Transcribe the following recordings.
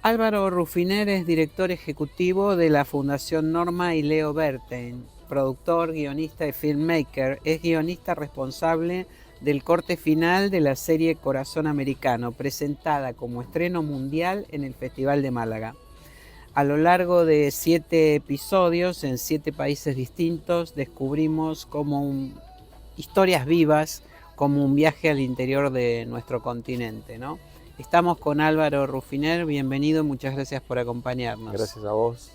Álvaro Rufiner es director ejecutivo de la Fundación Norma y Leo Bertein, productor, guionista y filmmaker. Es guionista responsable del corte final de la serie Corazón Americano, presentada como estreno mundial en el Festival de Málaga. A lo largo de 7 episodios en 7 países distintos descubrimos historias vivas, como un viaje al interior de nuestro continente, ¿no? Estamos con Álvaro Rufiner, bienvenido, muchas gracias por acompañarnos. Gracias a vos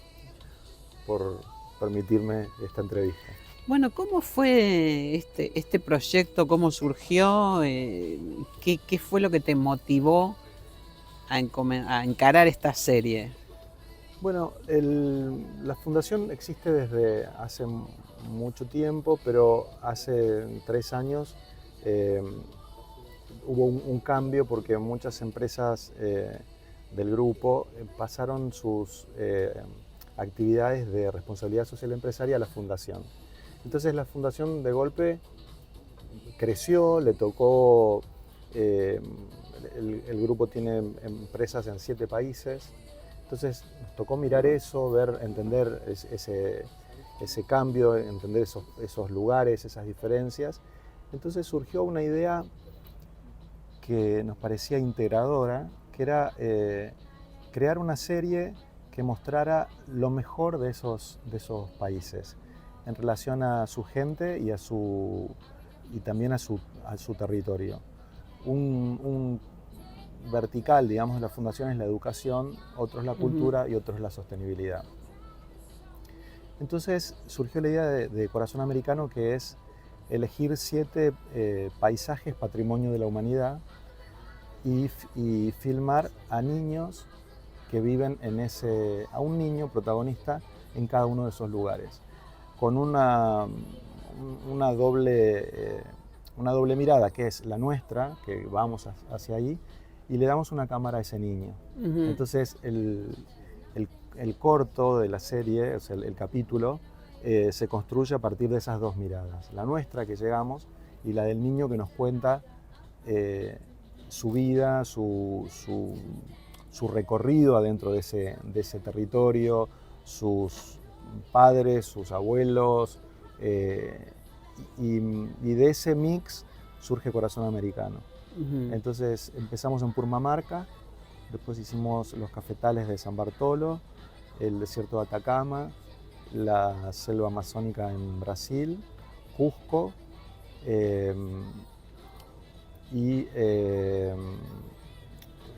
por permitirme esta entrevista. Bueno, ¿cómo fue este proyecto? ¿Cómo surgió? ¿Qué fue lo que te motivó a encarar esta serie? Bueno, la fundación existe desde hace mucho tiempo, pero hace 3 años hubo un cambio porque muchas empresas del grupo pasaron sus actividades de responsabilidad social empresaria a la fundación. Entonces la fundación de golpe creció, le tocó, el grupo tiene empresas en 7 países, entonces nos tocó mirar eso, ver, entender ese cambio, entender esos lugares, esas diferencias. Entonces surgió una idea que nos parecía integradora, que era crear una serie que mostrara lo mejor de esos países en relación a su gente y también a su territorio. Un vertical, digamos, de la fundación es la educación, otro es la cultura y otro es la sostenibilidad. Entonces surgió la idea de Corazón Americano, que es elegir 7 paisajes patrimonio de la humanidad y filmar a niños que viven a un niño protagonista en cada uno de esos lugares, con una doble mirada, que es la nuestra, que vamos hacia ahí, y le damos una cámara a ese niño. Entonces el corto de la serie, o sea, el capítulo, se construye a partir de esas 2 miradas, la nuestra que llegamos y la del niño que nos cuenta su vida, su recorrido adentro de ese territorio, sus padres, sus abuelos, y de ese mix surge Corazón Americano. Entonces empezamos en Purmamarca, después hicimos los cafetales de San Bartolo, el desierto de Atacama, la selva amazónica en Brasil, Cusco, y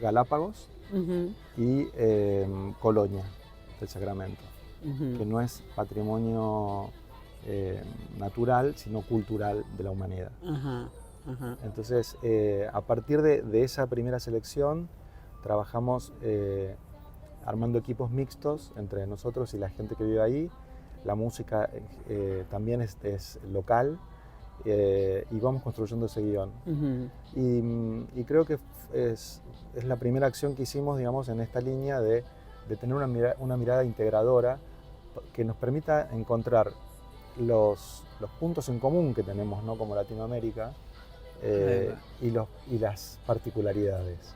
Galápagos y Colonia del Sacramento, que no es patrimonio natural, sino cultural de la humanidad. Entonces, a partir de esa primera selección, trabajamos armando equipos mixtos entre nosotros y la gente que vive ahí. La música también es local, y vamos construyendo ese guión. Y creo que es la primera acción que hicimos, digamos, en esta línea de tener una mirada integradora que nos permita encontrar los puntos en común que tenemos, ¿no?, como Latinoamérica, y las particularidades.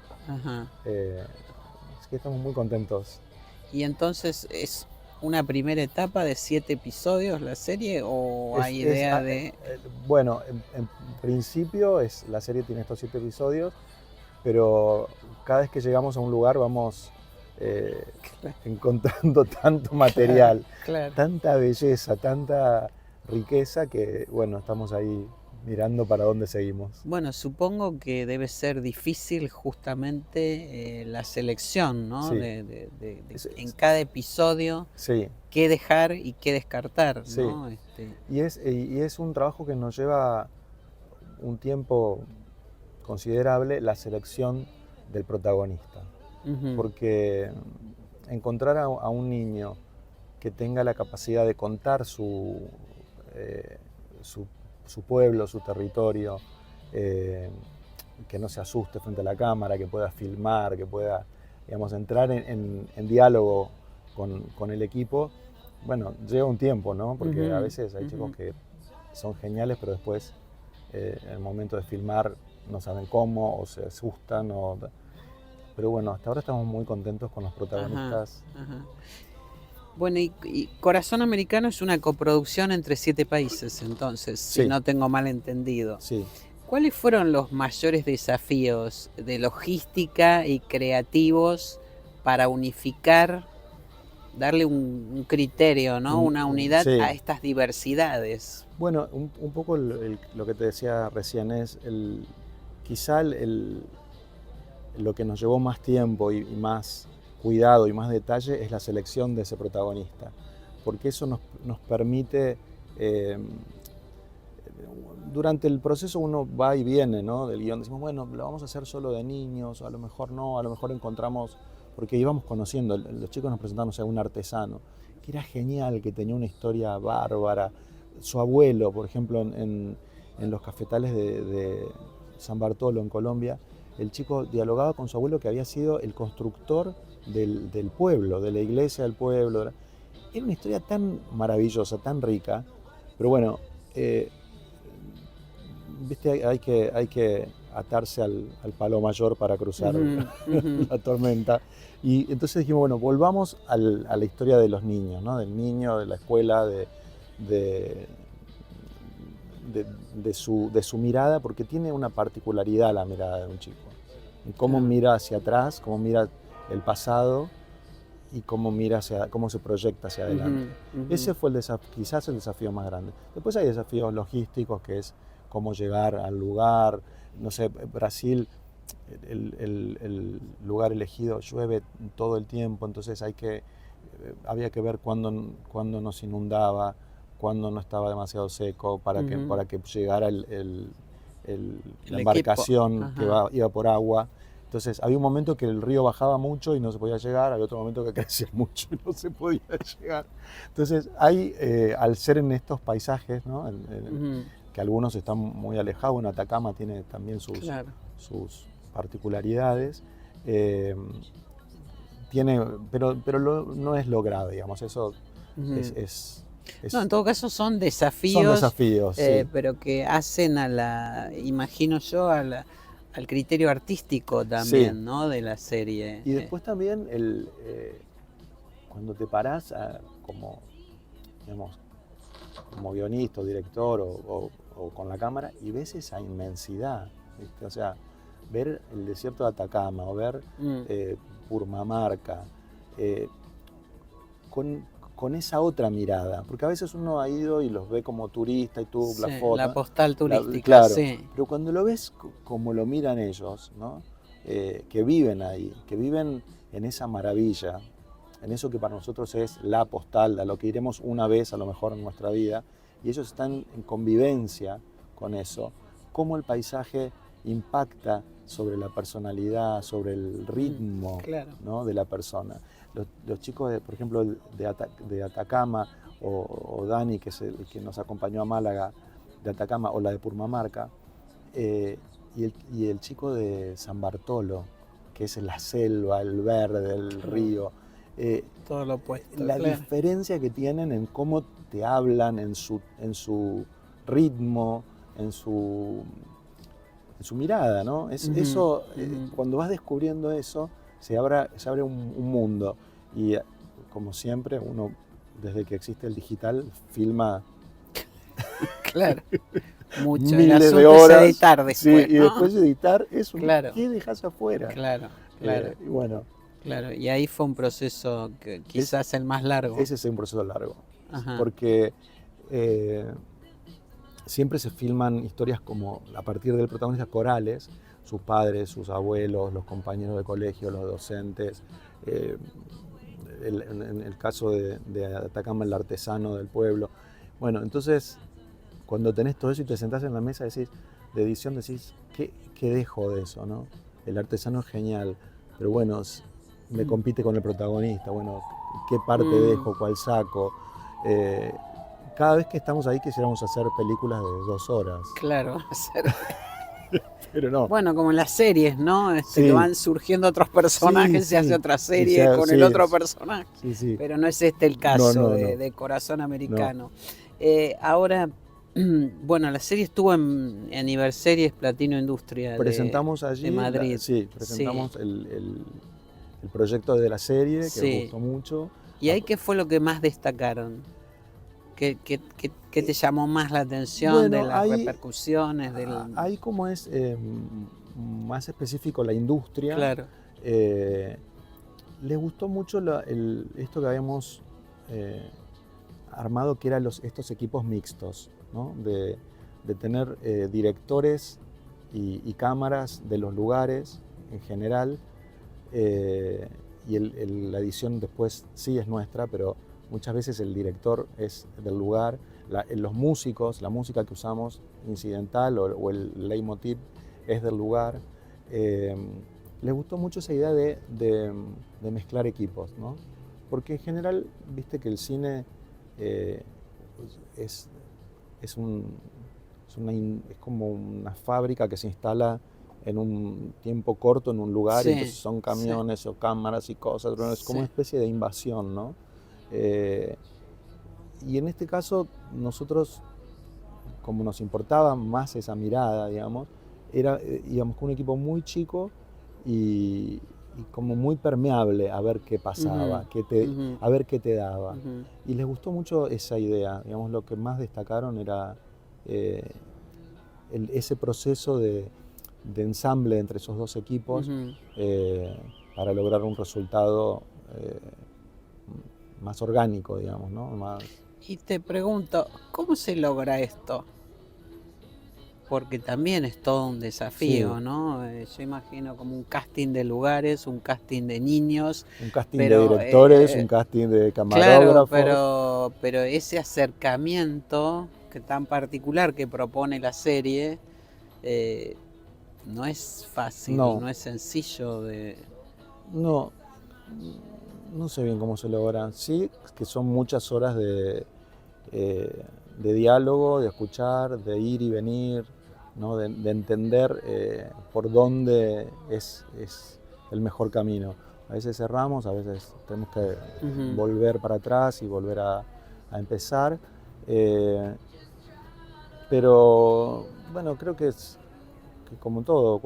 Así que estamos muy contentos. Y entonces es una primera etapa de 7 episodios la serie, o hay idea de...? Bueno, en principio la serie tiene estos 7 episodios, pero cada vez que llegamos a un lugar vamos encontrando tanto material, Claro. tanta belleza, tanta riqueza que, bueno, estamos ahí mirando para dónde seguimos. Bueno, supongo que debe ser difícil justamente la selección, ¿no? Sí. En cada episodio, sí, qué dejar y qué descartar, sí. ¿no? Y es un trabajo que nos lleva un tiempo considerable, la selección del protagonista. Porque encontrar a un niño que tenga la capacidad de contar su pueblo, su territorio, que no se asuste frente a la cámara, que pueda filmar, que pueda, digamos, entrar en diálogo con el equipo, bueno, lleva un tiempo, ¿no? Porque a veces hay chicos que son geniales, pero después, en el momento de filmar, no saben cómo, o se asustan, pero bueno, hasta ahora estamos muy contentos con los protagonistas. Ajá. Bueno, y Corazón Americano es una coproducción entre 7 países, entonces, Sí. si no tengo mal entendido. Sí. ¿Cuáles fueron los mayores desafíos de logística y creativos para unificar, darle un criterio, ¿no? Una unidad Sí. a estas diversidades? Bueno, un poco lo que te decía recién es quizá lo que nos llevó más tiempo y más cuidado y más detalle es la selección de ese protagonista, porque eso nos permite, durante el proceso uno va y viene, ¿no? Del guión, decimos, bueno, lo vamos a hacer solo de niños, a lo mejor no, a lo mejor encontramos, porque íbamos conociendo, los chicos nos presentaron, o sea, un artesano, que era genial, que tenía una historia bárbara, su abuelo, por ejemplo, en los cafetales de San Bartolo, en Colombia, el chico dialogaba con su abuelo que había sido el constructor del pueblo, de la iglesia del pueblo. Era una historia tan maravillosa, tan rica, pero bueno, viste, hay que atarse al palo mayor para cruzar la tormenta. Y entonces dijimos, bueno, volvamos a la historia de los niños, ¿no? Del niño, de la escuela, de su mirada, porque tiene una particularidad la mirada de un chico. Cómo mira hacia atrás, cómo mira el pasado y cómo se proyecta hacia adelante. Ese fue quizás el desafío más grande. Después hay desafíos logísticos, que es cómo llegar al lugar. No sé, Brasil, el lugar elegido llueve todo el tiempo, entonces había que ver cuándo nos inundaba, cuándo no estaba demasiado seco, para que llegara la embarcación que iba por agua. Entonces había un momento que el río bajaba mucho y no se podía llegar, había otro momento que crecía mucho y no se podía llegar. Entonces al ser en estos paisajes, ¿no? Que algunos están muy alejados, en Atacama tiene también sus particularidades, pero no es lo grave, digamos, eso es no, en todo caso son desafíos, sí. Pero que hacen imagino yo, al criterio artístico también, sí, ¿no? De la serie. Y después también cuando te parás como guionista o director o con la cámara y ves esa inmensidad, ¿viste? O sea, ver el desierto de Atacama o ver Purmamarca, con esa otra mirada, porque a veces uno ha ido y los ve como turista y tú, sí, la foto. La postal turística, claro, sí. Pero cuando lo ves como lo miran ellos, ¿no? Que viven ahí, que viven en esa maravilla, en eso que para nosotros es la postal, a lo que iremos una vez a lo mejor en nuestra vida, y ellos están en convivencia con eso, cómo el paisaje impacta sobre la personalidad, sobre el ritmo, claro, ¿no? De la persona. Los chicos, por ejemplo, de Atacama, o Dani, que es el que nos acompañó a Málaga, de Atacama, o la de Purmamarca, y el chico de San Bartolo, que es la selva, el verde, el río. Todo lo opuesto. La diferencia que tienen en cómo te hablan, en su ritmo, en su mirada, ¿no? Eso, cuando vas descubriendo eso, se abre un mundo. Y como siempre, uno, desde que existe el digital, filma claro, mucho. Miles de horas. Es editar después, sí, ¿no? Y después editar es claro, ¿qué dejas afuera? Claro. Y bueno. Claro, y ahí fue un proceso que quizás el más largo. Ese es un proceso largo. Ajá. Porque siempre se filman historias como, a partir del protagonista, corales, sus padres, sus abuelos, los compañeros de colegio, los docentes. En el caso de Atacama, el artesano del pueblo. Bueno, entonces, cuando tenés todo eso y te sentás en la mesa de edición, decís, ¿qué dejo de eso, no? El artesano es genial, pero bueno, me compite con el protagonista, bueno, ¿qué parte dejo? ¿Cuál saco? Cada vez que estamos ahí quisiéramos hacer películas de 2 horas. Claro, hacer... Pero no. Bueno, como en las series, ¿no? Sí. Que van surgiendo otros personajes, se hace otra serie con el otro personaje. Sí. Pero no es el caso de Corazón Americano. No. Ahora, Bueno, la serie estuvo en Aniverseries Platino Industria presentamos allí, de Madrid. Presentamos el proyecto de la serie, que gustó mucho. ¿Y ahí qué fue lo que más destacaron? ¿Qué te llamó más la atención de las repercusiones? Ahí como es más específico la industria, claro. Les gustó mucho esto que habíamos armado, que eran estos equipos mixtos, ¿no? de tener directores y cámaras de los lugares en general, y la edición después sí es nuestra, pero muchas veces el director es del lugar, los músicos, la música que usamos incidental o el leitmotiv es del lugar. Les gustó mucho esa idea de mezclar equipos, ¿no? Porque en general, viste que el cine es como una fábrica que se instala en un tiempo corto en un lugar, y entonces son camiones o cámaras y cosas, pero es como una especie de invasión, ¿no? Y en este caso nosotros, como nos importaba más esa mirada, digamos, íbamos con un equipo muy chico y como muy permeable a ver qué pasaba, a ver qué te daba. Y les gustó mucho esa idea. Digamos, lo que más destacaron era ese proceso de ensamble entre esos dos equipos para lograr un resultado más orgánico, digamos, ¿no? Y te pregunto, ¿cómo se logra esto? Porque también es todo un desafío, ¿no? Yo imagino como un casting de lugares, un casting de niños. Un casting de directores, un casting de camarógrafos. Claro, pero ese acercamiento tan particular que propone la serie no es fácil, no es sencillo de... No sé bien cómo se logra. Sí, que son muchas horas de diálogo, de escuchar, de ir y venir, ¿no? de entender por dónde es el mejor camino. A veces cerramos, a veces tenemos que volver para atrás y volver a empezar. Pero bueno, creo que es que como todo,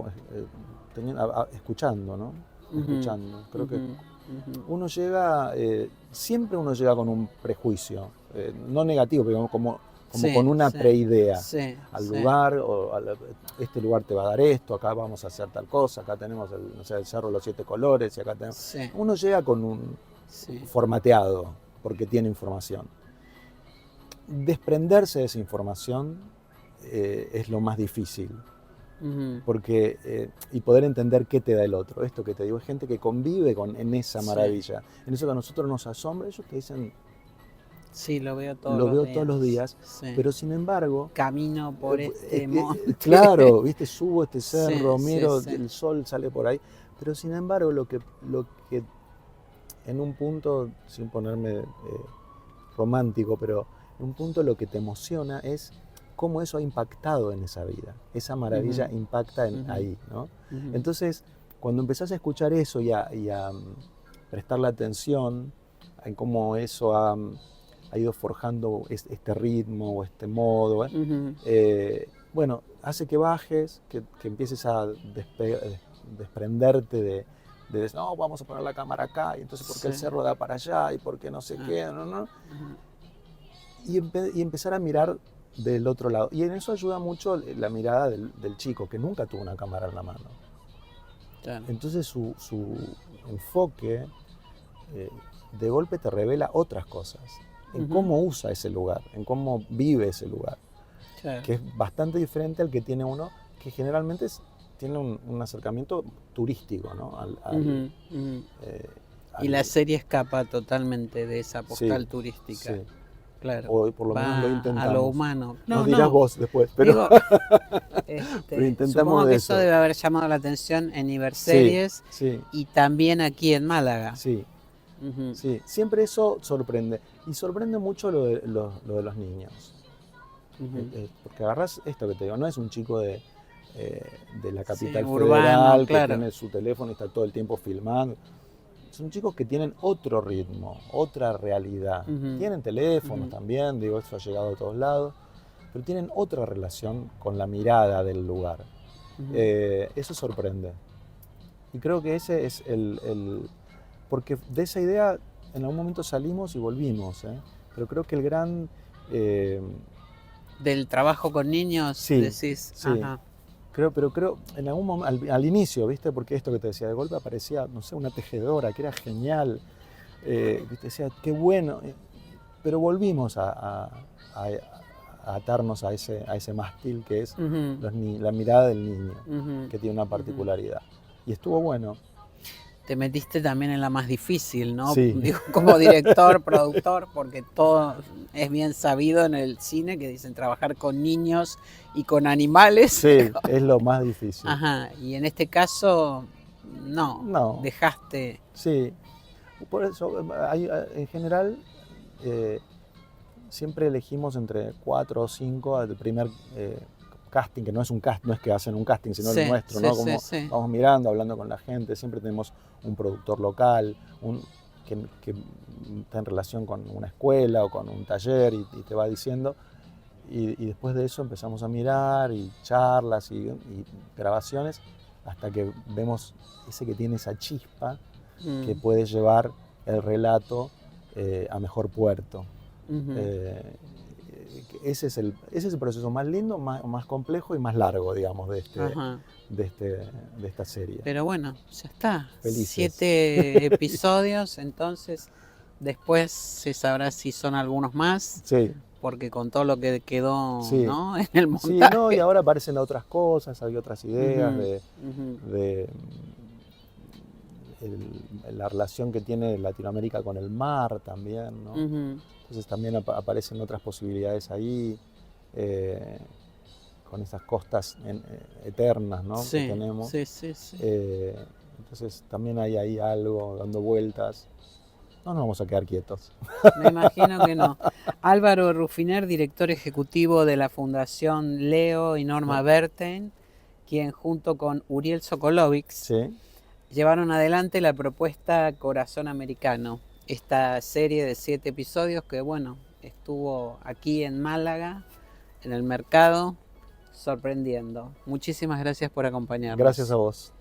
escuchando, ¿no? Escuchando. Creo que uno llega, siempre uno llega con un prejuicio, no negativo, pero como con una preidea al lugar, este lugar te va a dar esto, acá vamos a hacer tal cosa, acá tenemos el Cerro de los 7 Colores, y acá tenemos... Uno llega con un formateado, porque tiene información. Desprenderse de esa información es lo más difícil. Porque, y poder entender qué te da el otro. Esto que te digo, es gente que convive en esa maravilla, en eso que a nosotros nos asombra. Ellos te dicen, sí, lo veo todos los días, pero sin embargo camino por este monte, claro, viste, subo este cerro, miro el sol sale por ahí, pero sin embargo lo que en un punto, sin ponerme romántico, pero en un punto lo que te emociona es cómo eso ha impactado en esa vida. Esa maravilla impacta ahí, ¿no? Entonces, cuando empezás a escuchar eso y a prestarle atención en cómo eso ha ido forjando este ritmo o este modo, bueno, hace que bajes, que empieces a desprenderte de decir, no, vamos a poner la cámara acá, y entonces ¿por qué el cerro da para allá? ¿Y por qué no sé qué? ¿No? Y empezar a mirar del otro lado. Y en eso ayuda mucho la mirada del chico, que nunca tuvo una cámara en la mano. Claro. Entonces su enfoque de golpe te revela otras cosas, en cómo usa ese lugar, en cómo vive ese lugar, claro, que es bastante diferente al que tiene uno, que generalmente tiene un acercamiento turístico, ¿no? Y la serie escapa totalmente de esa postal turística. Sí. Claro, o por lo menos lo intentamos. A lo humano. Nos dirás vos después, pero, digo, pero intentamos. Supongo que eso debe haber llamado la atención en Aniverseries y también aquí en Málaga. Sí, siempre eso sorprende. Y sorprende mucho lo de los niños. Porque agarrás esto que te digo, no es un chico de la capital federal que tiene su teléfono y está todo el tiempo filmando. Son chicos que tienen otro ritmo, otra realidad. Tienen teléfonos también, digo, eso ha llegado a todos lados. pero tienen otra relación con la mirada del lugar. Eso sorprende. Y creo que ese es porque de esa idea en algún momento salimos y volvimos, pero creo que el gran... Del trabajo con niños, sí, decís. Sí. Ajá. Pero creo, en algún momento, al inicio, ¿viste? Porque esto que te decía, de golpe aparecía, no sé, una tejedora, que era genial, que te decía, qué bueno, pero volvimos a atarnos a ese mástil que es la mirada del niño, que tiene una particularidad. Y estuvo bueno. Te metiste también en la más difícil, ¿no? Sí. Digo, como director, productor, porque todo es bien sabido en el cine que dicen trabajar con niños y con animales. Sí, es lo más difícil. Ajá, y en este caso, no. Dejaste. Sí, por eso, en general, siempre elegimos entre 4 o 5 al primer casting, que no es un casting, no es que hacen un casting, sino el nuestro, ¿no? Como vamos mirando, hablando con la gente, siempre tenemos un productor local, que está en relación con una escuela o con un taller y te va diciendo, y después de eso empezamos a mirar y charlas y grabaciones hasta que vemos ese que tiene esa chispa que puede llevar el relato a mejor puerto. Ese es el proceso más lindo, más complejo y más largo, digamos, de esta serie. Pero bueno, ya está. Felices. 7 episodios, entonces después se sabrá si son algunos más. Sí. Porque con todo lo que quedó, sí. ¿no? En el montaje. Sí, no, y ahora aparecen otras cosas, hay otras ideas de la relación que tiene Latinoamérica con el mar también, ¿no? Entonces también aparecen otras posibilidades ahí, con esas costas eternas, ¿no? Que tenemos. Sí. Entonces también hay ahí algo dando vueltas. No nos vamos a quedar quietos. Me imagino que no. Álvaro Ruffiner, director ejecutivo de la Fundación Leo y Norma Berten, quien junto con Uriel Sokolovics llevaron adelante la propuesta Corazón Americano, esta serie de 7 episodios que, bueno, estuvo aquí en Málaga, en el mercado, sorprendiendo. Muchísimas gracias por acompañarnos. Gracias a vos.